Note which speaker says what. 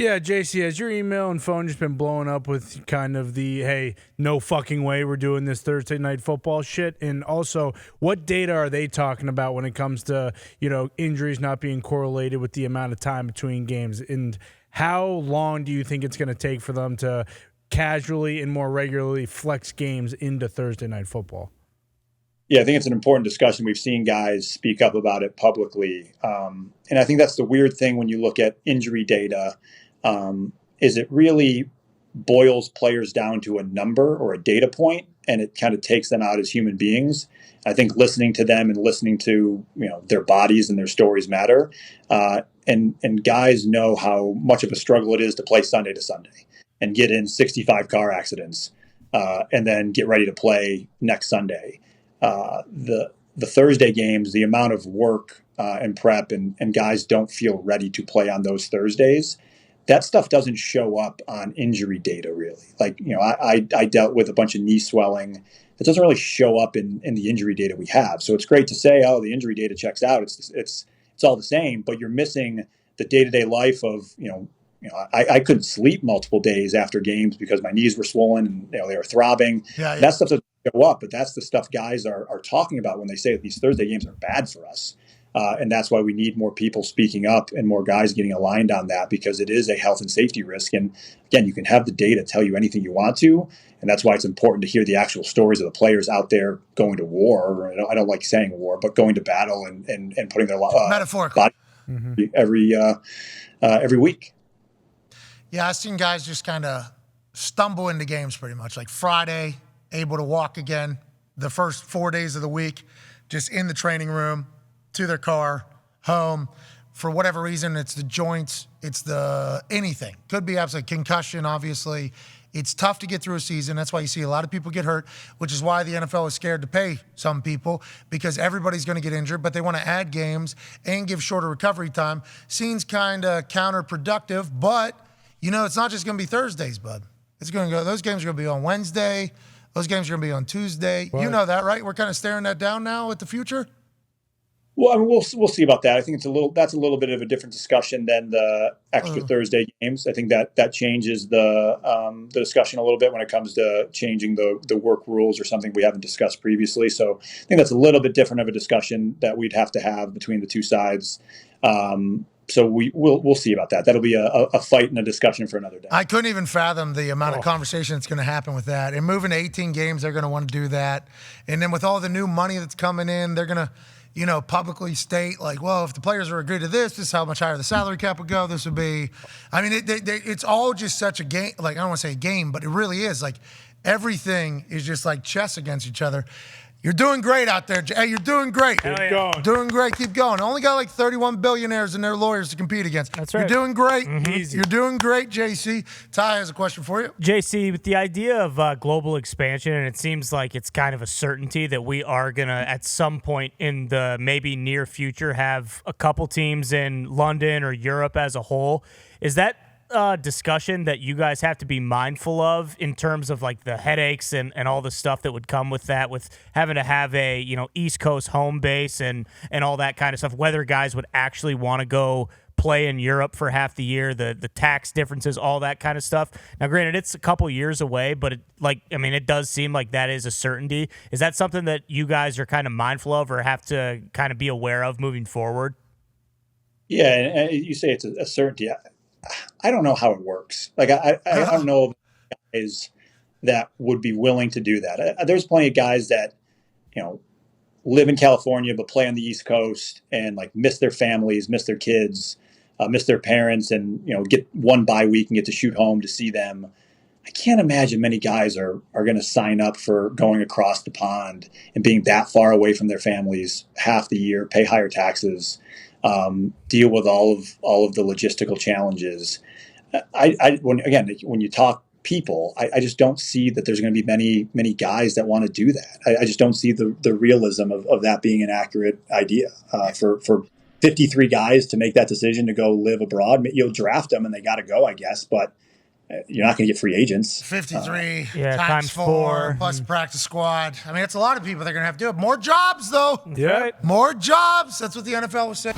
Speaker 1: Yeah, JC, has your email and phone just been blowing up with kind of the, hey, no fucking way we're doing this Thursday night football shit? And also, what data are they talking about when it comes to, injuries not being correlated with the amount of time between games? And how long do you think it's going to take for them to casually and more regularly flex games into Thursday night football?
Speaker 2: Yeah, I think it's an important discussion. We've seen guys speak up about it publicly. And I think that's the weird thing when you look at injury data, is it really boils players down to a number or a data point, and it kind of takes them out as human beings. I think listening to them and listening to their bodies and their stories matter. And guys know how much of a struggle it is to play Sunday to Sunday and get in 65 car accidents and then get ready to play next Sunday. The Thursday games, the amount of work and prep and guys don't feel ready to play on those Thursdays. That stuff doesn't show up on injury data really. Like, I dealt with a bunch of knee swelling. It doesn't really show up in the injury data we have. So it's great to say, oh, the injury data checks out. It's all the same, but you're missing the day-to-day life of, I couldn't sleep multiple days after games because my knees were swollen and they were throbbing.
Speaker 3: Yeah.
Speaker 2: That stuff doesn't show up, but that's the stuff guys are talking about when they say that these Thursday games are bad for us. And that's why we need more people speaking up and more guys getting aligned on that, because it is a health and safety risk. And again, you can have the data tell you anything you want to. And that's why it's important to hear the actual stories of the players out there going to war. I don't like saying war, but going to battle and putting their
Speaker 3: metaphorical
Speaker 2: body every week.
Speaker 3: Yeah, I've seen guys just kind of stumble into games pretty much. Like Friday, able to walk again. The first 4 days of the week, just in the training room, to their car, home. For whatever reason, it's the joints, it's the anything. Could be absolutely concussion, obviously. It's tough to get through a season. That's why you see a lot of people get hurt, which is why the NFL is scared to pay some people, because everybody's going to get injured, but they want to add games and give shorter recovery time. Seems kind of counterproductive, but it's not just going to be Thursdays, bud. It's going to go. Those games are going to be on Wednesday. Those games are going to be on Tuesday. Right. You know that, right? We're kind of staring that down now with the future.
Speaker 2: Well, I mean, we'll see about that. I think that's a little bit of a different discussion than the extra Thursday games. I think that changes the discussion a little bit when it comes to changing the work rules or something we haven't discussed previously. So I think that's a little bit different of a discussion that we'd have to have between the two sides. So we'll see about that. That'll be a fight and a discussion for another day.
Speaker 3: I couldn't even fathom the amount of conversation that's going to happen with that. And moving to 18 games, they're going to want to do that. And then with all the new money that's coming in, they're going to publicly state like, well, if the players are agreed to this is how much higher the salary cap would go. This would be, I mean, it's all just such a game. Like, I don't want to say a game, but it really is. Like, everything is just like chess against each other. You're doing great out there. Hey, you're doing great.
Speaker 1: Keep going.
Speaker 3: Doing great. Keep going. Only got like 31 billionaires and their lawyers to compete against.
Speaker 4: That's right.
Speaker 3: You're doing great.
Speaker 1: Easy.
Speaker 3: You're doing great, JC. Ty has a question for you.
Speaker 4: JC, with the idea of global expansion, and it seems like it's kind of a certainty that we are going to, at some point in the maybe near future, have a couple teams in London or Europe as a whole. Is that discussion that you guys have to be mindful of in terms of like the headaches and all the stuff that would come with that, with having to have a East Coast home base and all that kind of stuff, whether guys would actually want to go play in Europe for half the year, the tax differences, all that kind of stuff. Now, granted, it's a couple years away, but it does seem like that is a certainty. Is that something that you guys are kind of mindful of or have to kind of be aware of moving forward?
Speaker 2: Yeah, and you say it's a certainty. I don't know how it works. Like, I don't know guys that would be willing to do that. There's plenty of guys that, live in California but play on the East Coast and like miss their families, miss their kids, miss their parents, and get one bye week and get to shoot home to see them. I can't imagine many guys are going to sign up for going across the pond and being that far away from their families half the year, pay higher taxes, deal with all of the logistical challenges. When you talk people, I just don't see that there's going to be many guys that want to do that. I just don't see the realism of that being an accurate idea for 53 guys to make that decision to go live abroad. You'll draft them and they got to go, I guess, but you're not going to get free agents.
Speaker 3: 53
Speaker 4: times 4
Speaker 3: plus practice squad. I mean, it's a lot of people they're going to have to do it. More jobs, though.
Speaker 1: Yeah.
Speaker 3: More jobs. That's what the NFL was saying.